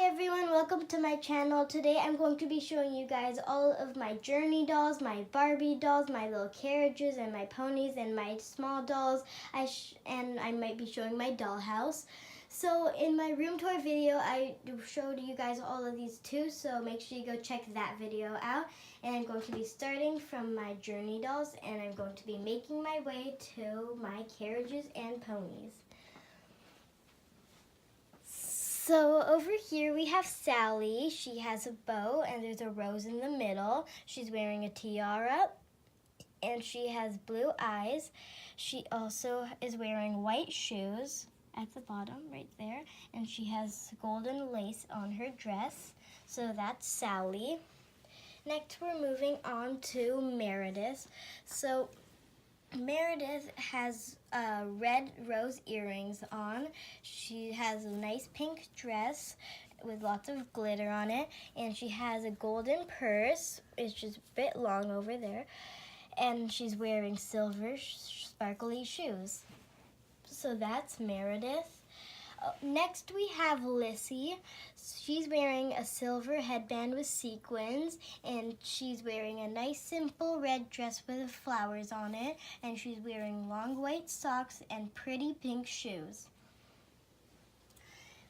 everyone, welcome to my channel. Today I'm going to be showing you guys all of my Journey dolls, my Barbie dolls, my little carriages and my ponies and my small dolls. And I might be showing my dollhouse. So in my room tour video I showed you guys all of these too, so make sure you go check that video out. And I'm going to be starting from my Journey dolls and I'm going to be making my way to my carriages and ponies. So over here we have Sally. She has a bow and there's a rose in the middle. She's wearing a tiara and she has blue eyes. She also is wearing white shoes at the bottom right there, and she has golden lace on her dress. So that's Sally. Next we're moving on to Meredith. So Meredith has red rose earrings on. She has a nice pink dress with lots of glitter on it, and she has a golden purse. It's just a bit long over there, and she's wearing silver sparkly shoes. So that's Meredith. Next we have Lissy. She's wearing a silver headband with sequins, and she's wearing a nice simple red dress with flowers on it, and she's wearing long white socks and pretty pink shoes.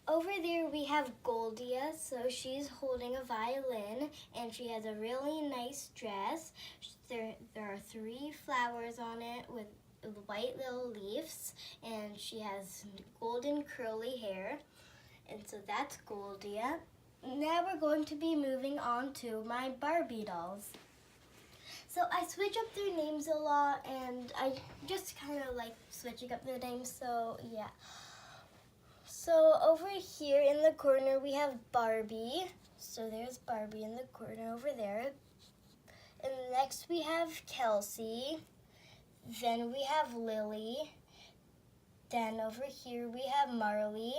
Over there we have Goldia. So she's holding a violin and she has a really nice dress. There are 3 flowers on it with white little leaves, and she has golden curly hair, and so that's Goldia. Now we're going to be moving on to my Barbie dolls. So I switch up their names a lot, and I just kind of like switching up their names, so yeah. So over here in the corner we have Barbie. So there's Barbie in the corner over there. And next we have Kelsey. Then we have Lily. Then over here we have Marley.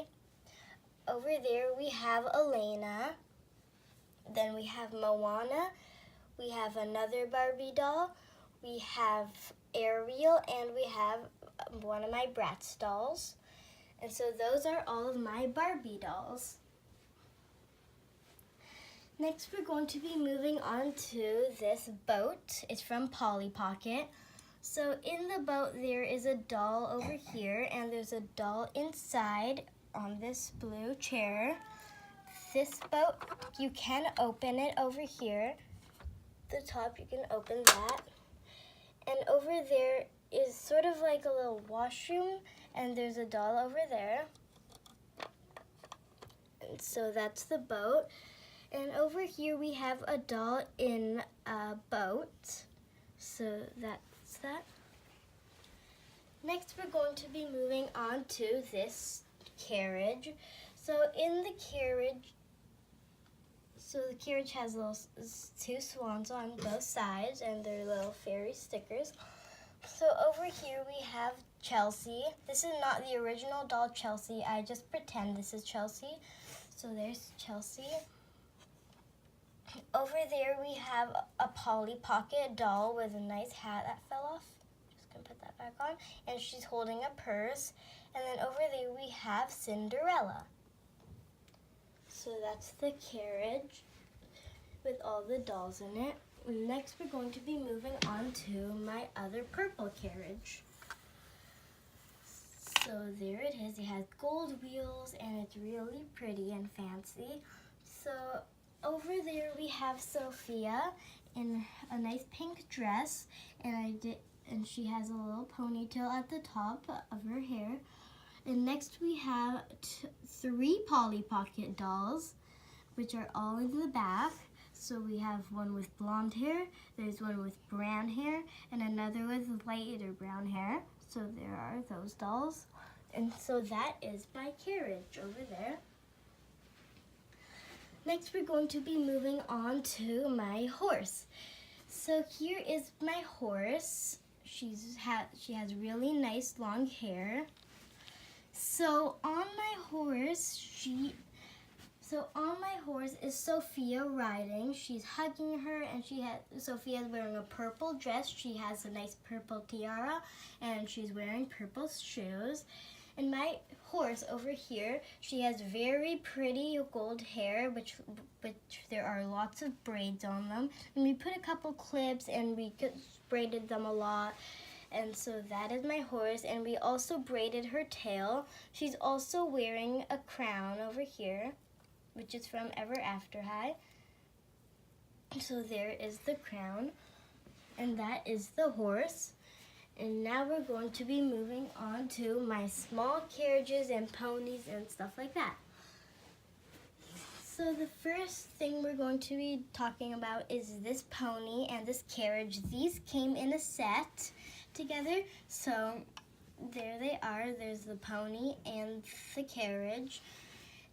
Over there we have Elena. Then we have Moana. We have another Barbie doll. We have Ariel, and we have one of my Bratz dolls. And so those are all of my Barbie dolls. Next we're going to be moving on to this boat. It's from Polly Pocket. So in the boat there is a doll over here, and there's a doll inside on this blue chair. This boat, you can open it over here. The top, you can open that. And over there is sort of like a little washroom, and there's a doll over there. And so that's the boat. And over here we have a doll in a boat. So that's that. Next we're going to be moving on to this carriage. So in the carriage, the carriage has little 2 swans on both sides, and they're little fairy stickers. So over here we have Chelsea. This is not the original doll Chelsea. I just pretend this is Chelsea. So there's Chelsea. Over there we have a Polly Pocket doll with a nice hat that fell off. Just gonna put that back on. And she's holding a purse. And then over there we have Cinderella. So that's the carriage with all the dolls in it. Next we're going to be moving on to my other purple carriage. So there it is. It has gold wheels and it's really pretty and fancy. So over there we have Sophia in a nice pink dress, and she has a little ponytail at the top of her hair. And next we have 3 Polly Pocket dolls, which are all in the back. So we have one with blonde hair, there's one with brown hair, and another with lighter brown hair. So there are those dolls. And so that is my carriage over there. Next we're going to be moving on to my horse. So here is my horse. She has really nice long hair. So on my horse is Sophia riding. She's hugging her, and Sophia's wearing a purple dress. She has a nice purple tiara, and she's wearing purple shoes. And my horse over here, she has very pretty gold hair, which there are lots of braids on them. And we put a couple clips and we braided them a lot. And so that is my horse, and we also braided her tail. She's also wearing a crown over here, which is from Ever After High. So there is the crown, and that is the horse. And now we're going to be moving on to my small carriages and ponies and stuff like that. So the first thing we're going to be talking about is this pony and this carriage. These came in a set together. So there they are. There's the pony and the carriage.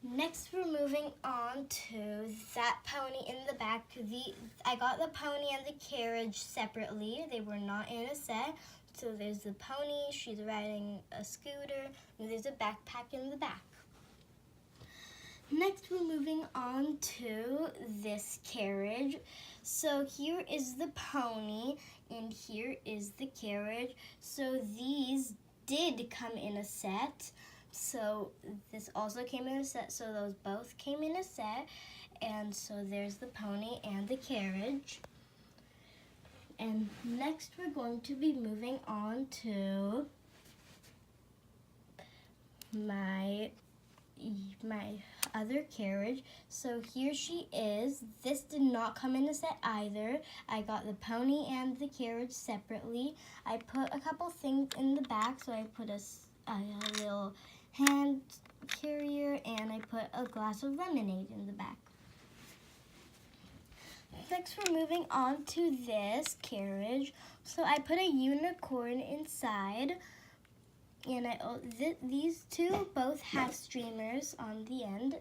Next, we're moving on to that pony in the back. I got the pony and the carriage separately. They were not in a set. So there's the pony, she's riding a scooter, and there's a backpack in the back. Next, we're moving on to this carriage. So here is the pony, and here is the carriage. So these did come in a set. So this also came in a set, so those both came in a set. And so there's the pony and the carriage. And next we're going to be moving on to my other carriage. So here she is. This did not come in a set either. I got the pony and the carriage separately. I put a couple things in the back. So I put a little hand carrier, and I put a glass of lemonade in the back. Next, we're moving on to this carriage. So I put a unicorn inside, and these two both have streamers on the end.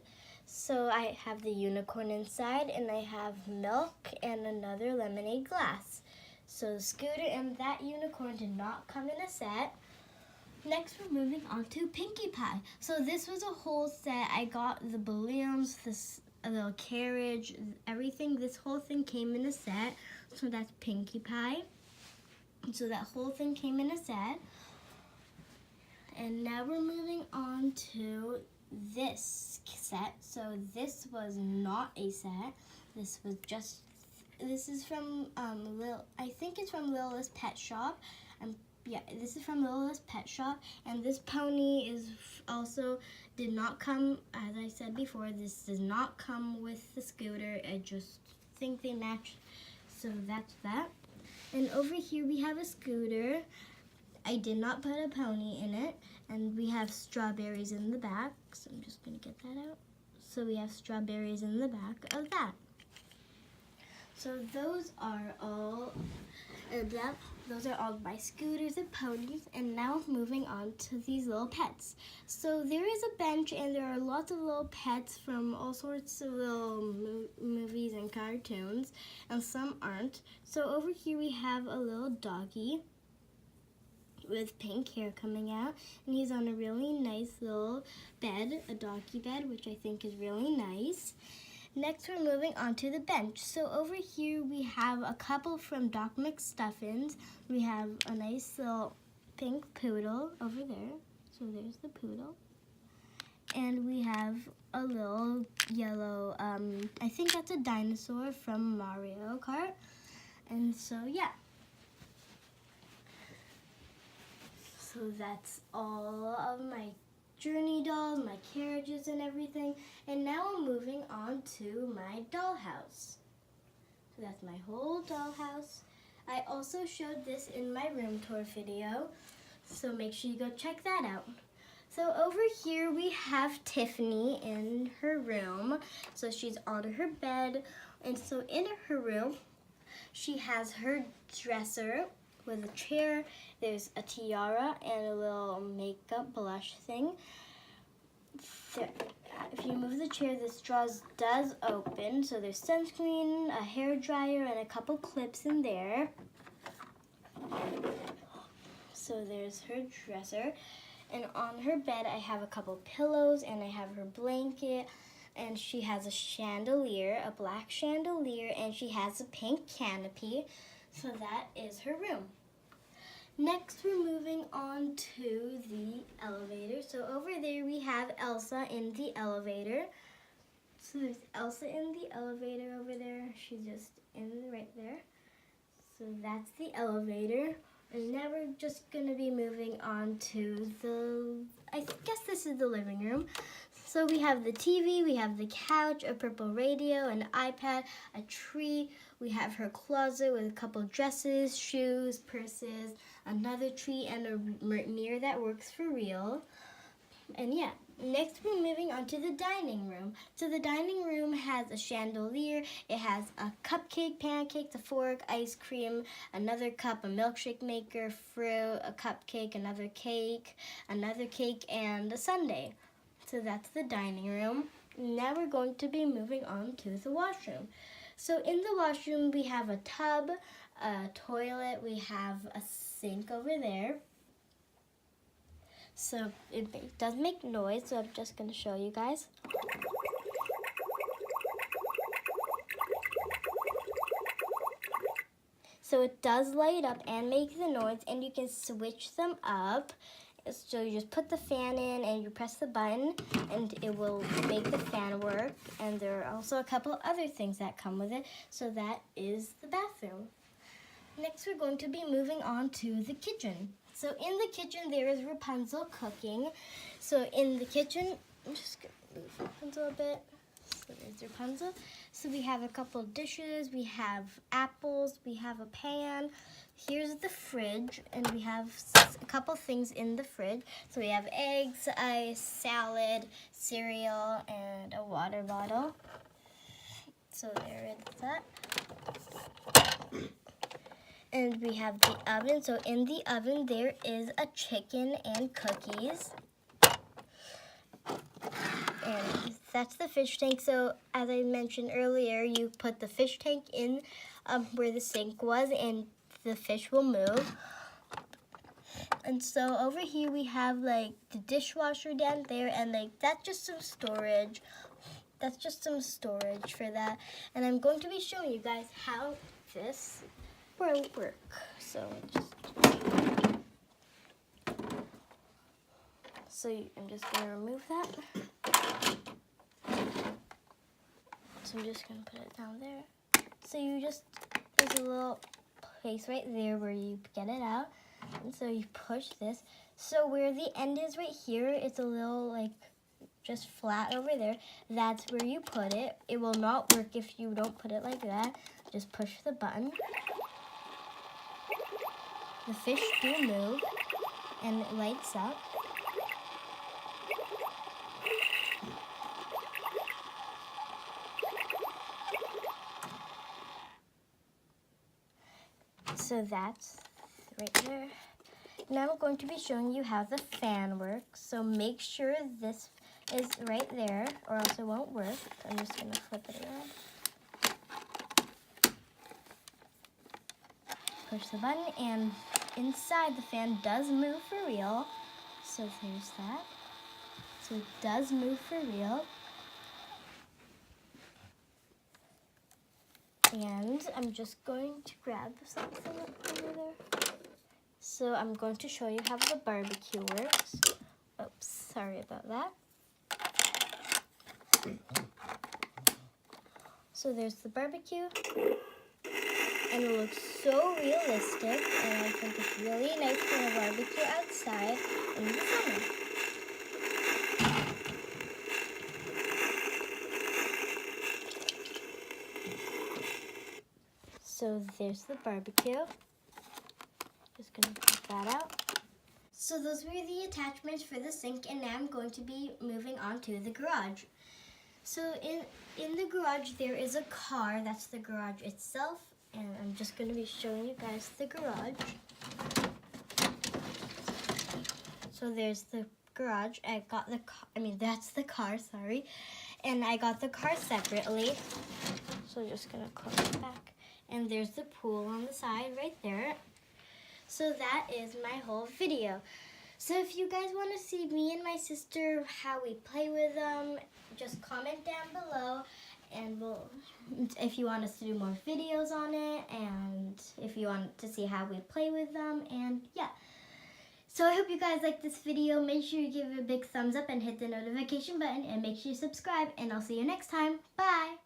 So I have the unicorn inside, and I have milk and another lemonade glass. So the scooter and that unicorn did not come in a set. Next, we're moving on to Pinkie Pie. So this was a whole set. I got the balloons, a little carriage, everything. This whole thing came in a set. So that's Pinkie Pie. So that whole thing came in a set. And now we're moving on to this set. So this was not a set. This is from I think it's from Little's Pet Shop. Yeah, this is from Little's Pet Shop, and this pony did not come, as I said before, this does not come with the scooter. I just think they match, so that's that. And over here we have a scooter. I did not put a pony in it, and we have strawberries in the back, so I'm just going to get that out. So we have strawberries in the back of that. So those are all my scooters and ponies, and now moving on to these little pets. So there is a bench, and there are lots of little pets from all sorts of little movies and cartoons, and some aren't. So over here we have a little doggy with pink hair coming out, and he's on a really nice little bed, a doggy bed, which I think is really nice. Next, we're moving on to the bench. So over here, we have a couple from Doc McStuffins. We have a nice little pink poodle over there. So there's the poodle. And we have a little yellow, I think that's a dinosaur from Mario Kart. And so, yeah. So that's all of my Journey dolls, my carriages and everything. And now I'm moving on to my dollhouse. So that's my whole dollhouse. I also showed this in my room tour video, so make sure you go check that out. So over here we have Tiffany in her room. So she's on her bed, and so in her room she has her dresser with a chair. There's a tiara and a little makeup blush thing. If you move the chair, this drawers does open. So there's sunscreen, a hair dryer, and a couple clips in there. So there's her dresser. And on her bed, I have a couple pillows, and I have her blanket. And she has a chandelier, a black chandelier, and she has a pink canopy. So that is her room. Next, we're moving on to the elevator. So over there we have Elsa in the elevator. So there's Elsa in the elevator over there. She's just in right there. So that's the elevator. And now we're just gonna be moving on to I guess this is the living room. So we have the TV, we have the couch, a purple radio, an iPad, a tree. We have her closet with a couple dresses, shoes, purses, another tree, and a mirror that works for real. And yeah, next we're moving on to the dining room. So the dining room has a chandelier, it has a cupcake, pancakes, a fork, ice cream, another cup, a milkshake maker, fruit, a cupcake, another cake, and a sundae. So that's the dining room. Now we're going to be moving on to the washroom. So in the washroom we have a tub, a toilet, we have a sink over there. So it does make noise, so I'm just going to show you guys. So it does light up and make the noise, and you can switch them up. So you just put the fan in and you press the button and it will make the fan work. And there are also a couple other things that come with it. So that is the bathroom. Next we're going to be moving on to the kitchen. So in the kitchen there is Rapunzel cooking. So in the kitchen, I'm just going to move Rapunzel a bit. So there's Rapunzel. So we have a couple dishes, we have apples, we have a pan. Here's the fridge, and we have a couple things in the fridge. So we have eggs, ice, salad, cereal, and a water bottle. So there is that. And we have the oven. So in the oven there is a chicken and cookies. And that's the fish tank. So as I mentioned earlier, you put the fish tank in where the sink was, and the fish will move. And so over here we have like the dishwasher down there, and like that's just some storage. That's just some storage for that. And I'm going to be showing you guys how this will work. So I'm just going to remove that. So I'm just going to put it down there. So there's a little place right there where you get it out. And so you push this. So where the end is right here, it's a little like just flat over there. That's where you put it. It will not work if you don't put it like that. Just push the button. The fish do move and it lights up. So that's right there. Now I'm going to be showing you how the fan works. So make sure this is right there or else it won't work. I'm just going to flip it around. Push the button and inside the fan does move for real. So there's that. So it does move for real. And I'm just going to grab something over there. So I'm going to show you how the barbecue works. Oops, sorry about that. So there's the barbecue. And it looks so realistic. And I think it's really nice for a barbecue outside in the summer. So there's the barbecue. Just gonna take that out. So those were the attachments for the sink, and now I'm going to be moving on to the garage. So in the garage there is a car. That's the garage itself, and I'm just going to be showing you guys the garage. So there's the garage. I got the car. That's the car. Sorry, and I got the car separately. So just gonna close it back. And there's the pool on the side right there. So that is my whole video. So if you guys want to see me and my sister, how we play with them, just comment down below. And if you want us to do more videos on it, and if you want to see how we play with them, and yeah. So I hope you guys like this video. Make sure you give it a big thumbs up and hit the notification button, and make sure you subscribe, and I'll see you next time. Bye!